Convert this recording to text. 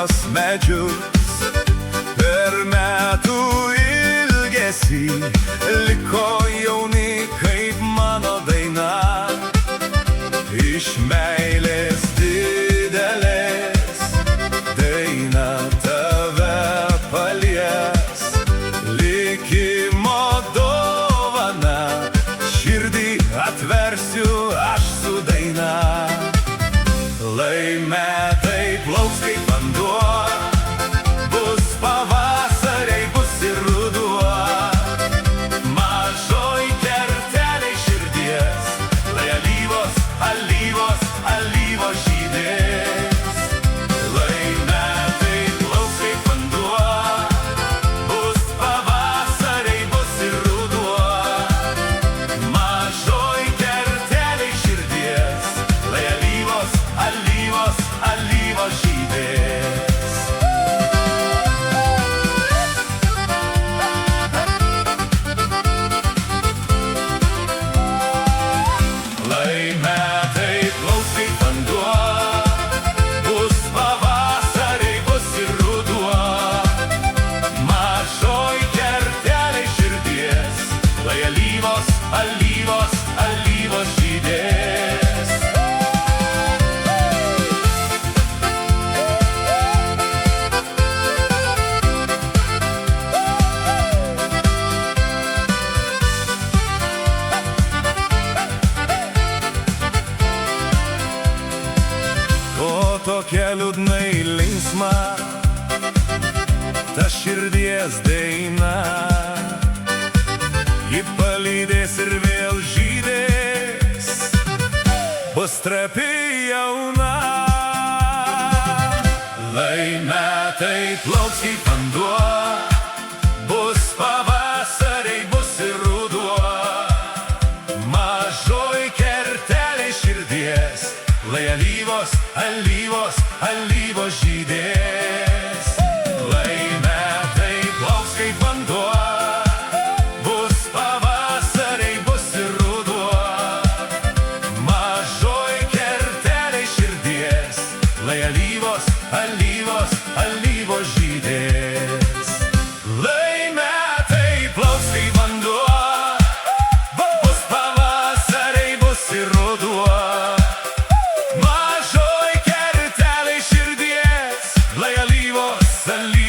tuos medžius. Per metų ilgesį liko jauni kaip mano daina. Iš meilės didelės daina tave palies. Likimo dovana, širdį atversiu aš su daina. Lai metai plauks kaip vanduo, bus pavasariai, bus ir ruduo. Mažoj kertelėj širdies, lai alyvos, alyvos, alyvos žydės. Lai metai plauks kaip vanduo, bus pavasariai, bus ir ruduo. Mažoj kertelėj širdies, lai alyvos, alyvos, alyvos žydės. Lai metai plauks kaip vanduo, bus pavasariai, bus ir ruduo. Mažoj kertelėj širdies, lai alyvos, alyvos, alyvos žydės. O tokia liūdnai linksma ta širdies daina. Ji palydės ir vėl žydės, bus trapi jauna. Lai metai plauks kaip vanduo, bus pavasariai, bus ir ruduo. Mažoj kertelėj širdies, lai alyvos, alyvos, alyvos žydės. Lai metai plauks kaip vanduo, bus pavasariai, bus ir ruduo. Mažoj kertelėj širdies, lai alyvos, alyvos, alyvos žydės. Lai metai plauks kaip vanduo, bus pavasariai, bus ir ruduo. Mažoj kertelėj širdies, lai alyvos, alyvos